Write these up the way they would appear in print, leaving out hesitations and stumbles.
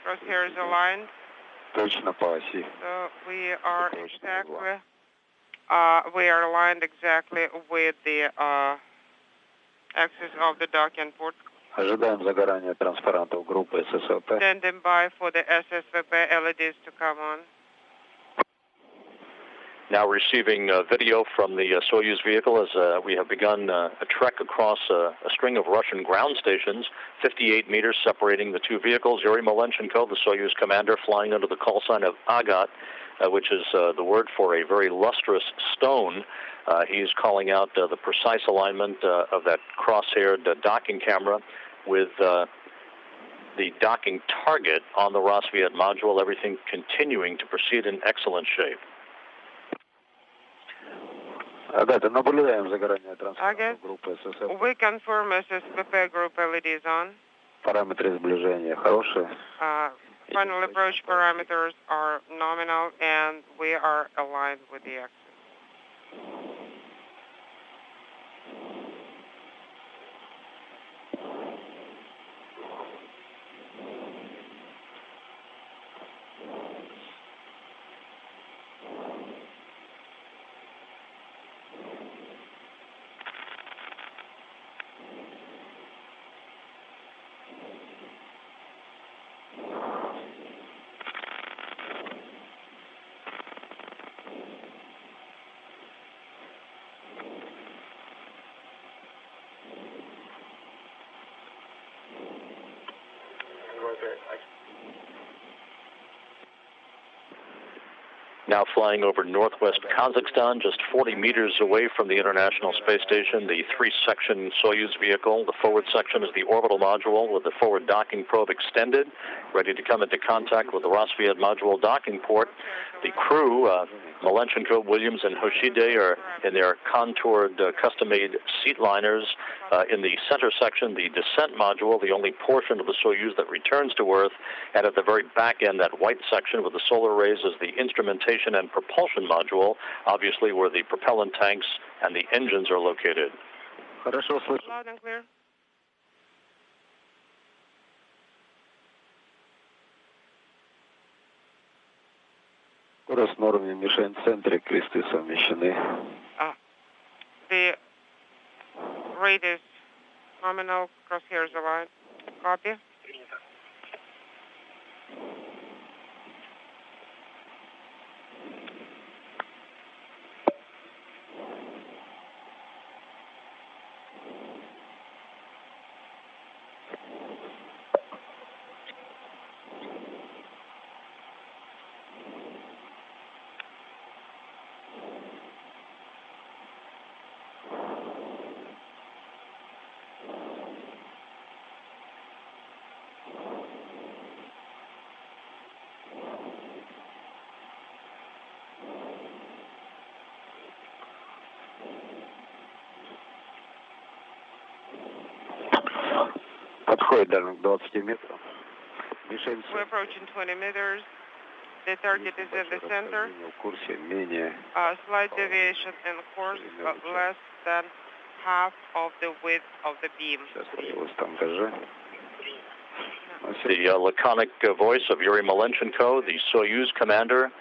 Crosshairs aligned. Точно по оси. So we are aligned exactly with the axis of the docking port. Ожидаем загорания транспарантов группы ССВП. Standing by for the SSVP LEDs to come on. Now receiving video from the Soyuz vehicle as we have begun a trek across a string of Russian ground stations, 58 meters separating the two vehicles. Yuri Malenchenko, the Soyuz commander, flying under the call sign of Agat, which is the word for a very lustrous stone. He's calling out the precise alignment of that cross-haired docking camera with the docking target on the Rosviet module, everything continuing to proceed in excellent shape. Агата, наблюдаем загорание транспарантов группы ССВП. We confirm SSVP group LEDs on. Параметры сближения хорошие. Final approach parameters are nominal and we are aligned with the axis. Now flying over northwest Kazakhstan, just 40 meters away from the International Space Station, the three-section Soyuz vehicle. The forward section is the orbital module with the forward docking probe extended, ready to come into contact with the Rosviet module docking port. The crew, Malenchenko, Williams, and Hoshide, are in their contoured, custom-made seat liners. In the center section, the descent module, the only portion of the Soyuz that returns to Earth, and at the very back end, that white section with the solar arrays is the instrumentation and propulsion module, obviously where the propellant tanks and the engines are located. Loud and clear. Скорость норме, мишень в центре, кресты совмещены. The rate is nominal, crosshairs aligned. Copy. Подходит даже к 20 метрам. We're approaching 20 meters. The target is in the center. Slight deviation in course, but less than half of the width of the beam. The laconic voice of Yuri Malenchenko, the Soyuz commander,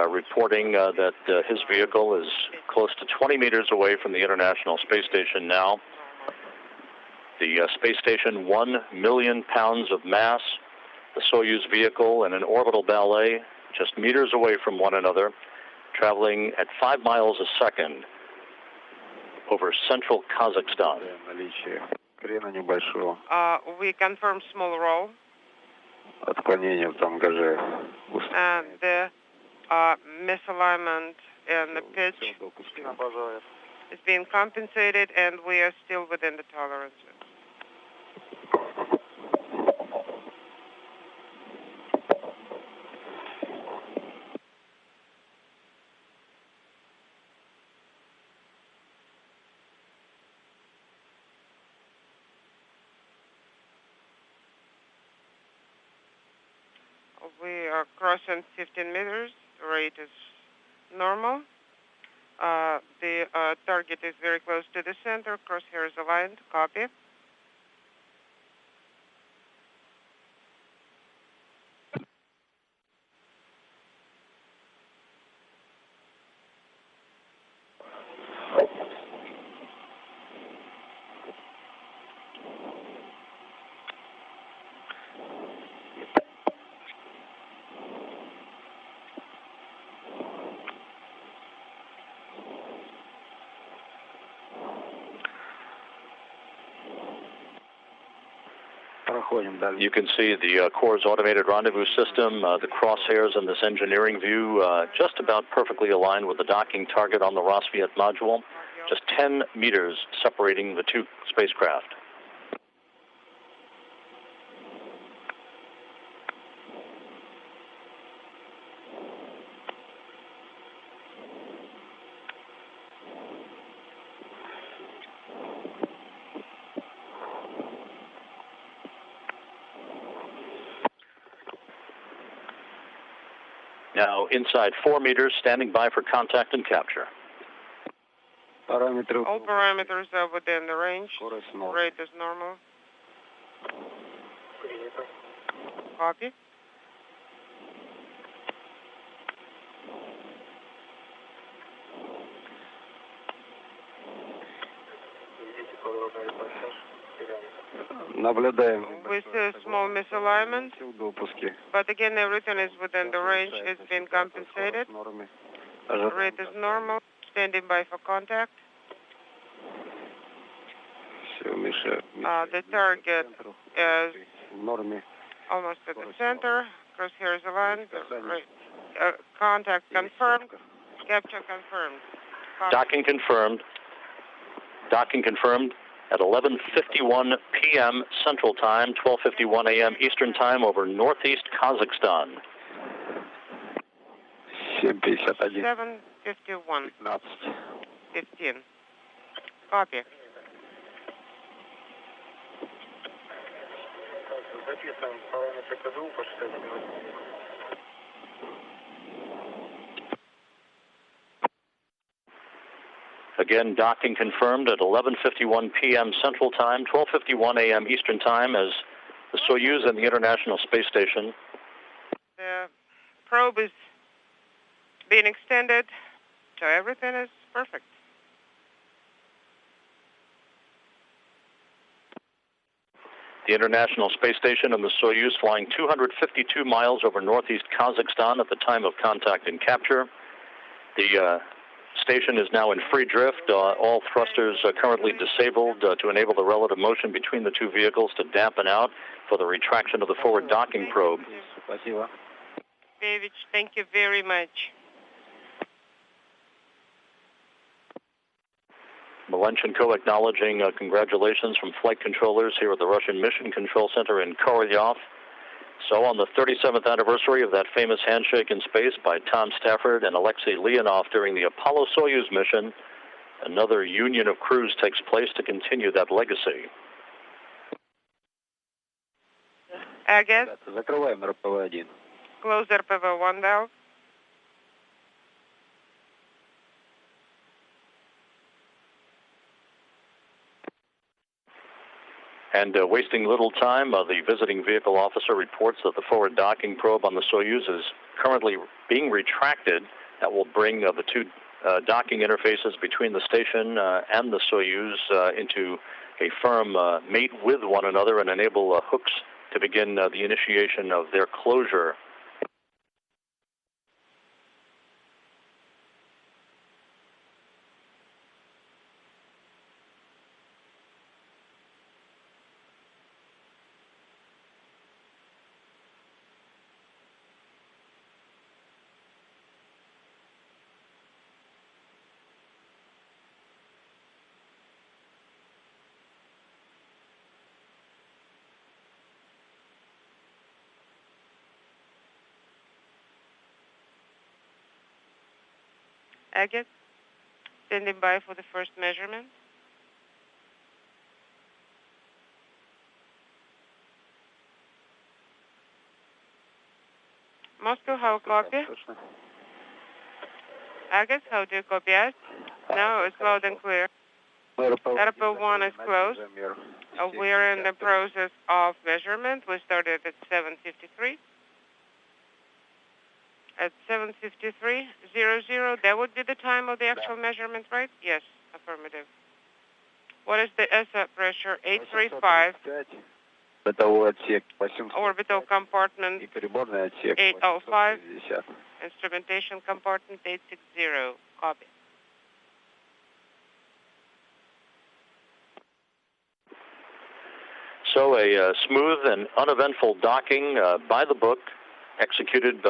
reporting that his vehicle is close to 20 meters away from the International Space Station now. The space station, 1 million pounds of mass. The Soyuz vehicle and an orbital ballet just meters away from one another, traveling at 5 miles a second over central Kazakhstan. We confirm small roll. Отклонение в тангаже. And the misalignment and the pitch is being compensated, and we are still within the tolerances. We are crossing 15 meters. The rate is normal. The target is very close to the center. Crosshair is aligned. Copy. You can see the Corps' automated rendezvous system, the crosshairs in this engineering view, just about perfectly aligned with the docking target on the Rassvet module, just 10 meters separating the two spacecraft. Now inside 4 meters, standing by for contact and capture. All parameters are within the range. Rate is normal. Copy. We see a small misalignment, but again, everything is within the range. It's been compensated. Rate is normal. Standing by for contact. The target is almost at the center. Crosshair is aligned. Contact confirmed. Capture confirmed. Docking confirmed. Docking confirmed at 11:51 p.m. Central Time, 12:51 a.m. Eastern Time over northeast Kazakhstan. 7:51. 15. Copy. Again, docking confirmed at 11:51 p.m. Central Time, 12:51 a.m. Eastern Time as the Soyuz and the International Space Station. The probe is being extended, so everything is perfect. The International Space Station and the Soyuz flying 252 miles over northeast Kazakhstan at the time of contact and capture. The station is now in free drift. All thrusters are currently disabled to enable the relative motion between the two vehicles to dampen out for the retraction of the forward docking probe. David, thank you very much. Malenchenko acknowledging congratulations from flight controllers here at the Russian Mission Control Center in Korolyov. So on the 37th anniversary of that famous handshake in space by Tom Stafford and Alexei Leonov during the Apollo-Soyuz mission, another union of crews takes place to continue that legacy. Agate. Close RPV-1 valve. And wasting little time, the visiting vehicle officer reports that the forward docking probe on the Soyuz is currently being retracted. That will bring the two docking interfaces between the station and the Soyuz into a firm mate with one another and enable hooks to begin the initiation of their closure. Agate, standing by for the first measurement. Moscow, how copy? Agate, how do you copy us? No, it's loud and clear. RP1 is closed. We're in the process of measurement. We started at 7:53. At 7:53:00, that would be the time of the actual measurement, right? Yes, affirmative. What is the ESA pressure? 835. Orbital compartment 805. Instrumentation compartment 860. Copy. So a smooth and uneventful docking by the book, executed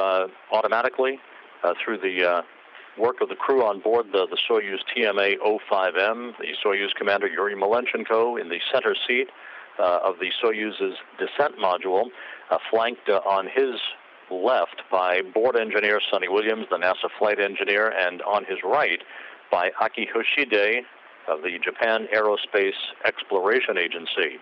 automatically through the work of the crew on board the Soyuz TMA-05M, the Soyuz commander Yuri Malenchenko in the center seat of the Soyuz's descent module, flanked on his left by board engineer Sonny Williams, the NASA flight engineer, and on his right by Aki Hoshide of the Japan Aerospace Exploration Agency.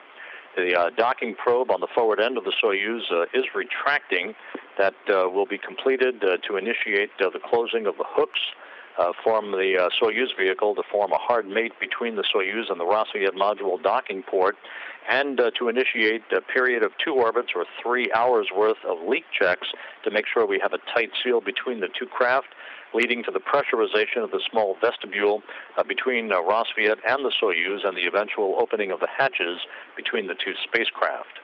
The docking probe on the forward end of the Soyuz is retracting. That will be completed to initiate the closing of the hooks from the Soyuz vehicle to form a hard mate between the Soyuz and the Rassvet module docking port, and to initiate a period of 2 orbits or 3 hours worth of leak checks to make sure we have a tight seal between the two craft, leading to the pressurization of the small vestibule between Rassvet and the Soyuz and the eventual opening of the hatches between the two spacecraft.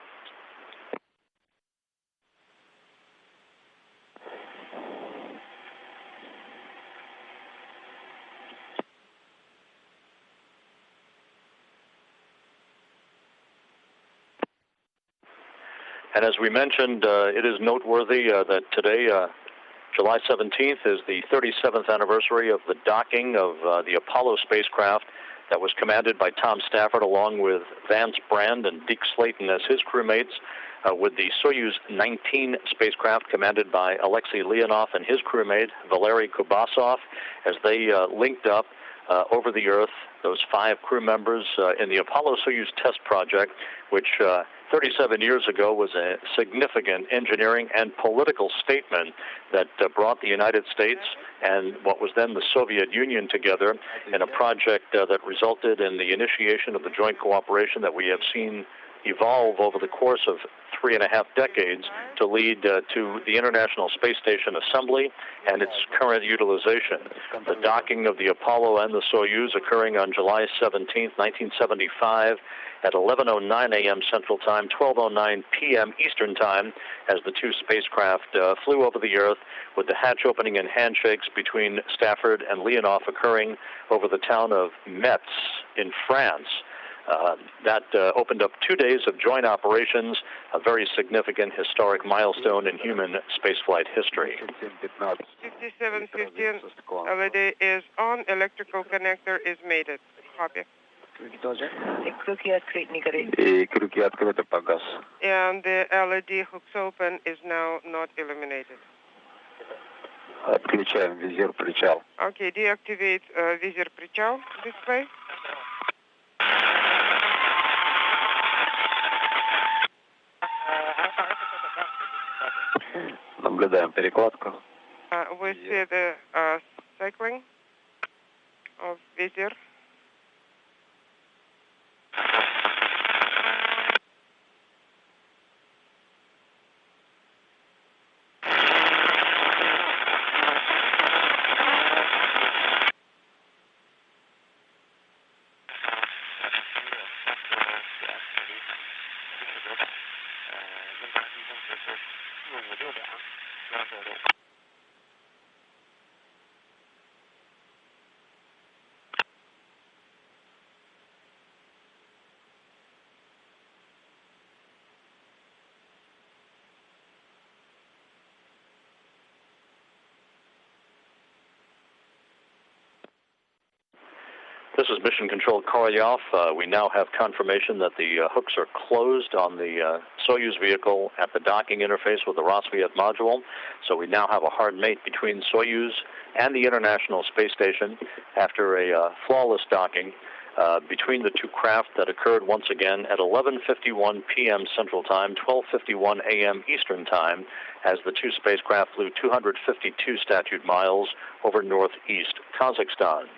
And as we mentioned, it is noteworthy that today, July 17th, is the 37th anniversary of the docking of the Apollo spacecraft that was commanded by Tom Stafford along with Vance Brand and Deke Slayton as his crewmates, with the Soyuz 19 spacecraft commanded by Alexei Leonov and his crewmate, Valery Kubasov, as they linked up over the Earth, those 5 crew members in the Apollo-Soyuz test project, which 37 years ago was a significant engineering and political statement that brought the United States and what was then the Soviet Union together in a project that resulted in the initiation of the joint cooperation that we have seen evolve over the course of 3.5 decades to lead to the International Space Station assembly and its current utilization. The docking of the Apollo and the Soyuz occurring on July 17, 1975 at 11:09 a.m. Central Time, 12:09 p.m. Eastern Time, as the two spacecraft flew over the Earth, with the hatch opening and handshakes between Stafford and Leonov occurring over the town of Metz in France. That opened up 2 days of joint operations, a very significant historic milestone in human spaceflight history. 5715 LED is on, electrical connector is mated. Copy. And the LED hooks open is now not illuminated. Отключаем визир причал. Okay, deactivate визир причал display. Наблюдаем перекладку. We see the cycling of визир. This is Mission Control Korolyov. We now have confirmation that the hooks are closed on the Soyuz vehicle at the docking interface with the Rassvet module. So we now have a hard mate between Soyuz and the International Space Station after a flawless docking between the two craft that occurred once again at 11:51 p.m. Central Time, 12:51 a.m. Eastern Time, as the two spacecraft flew 252 statute miles over northeast Kazakhstan.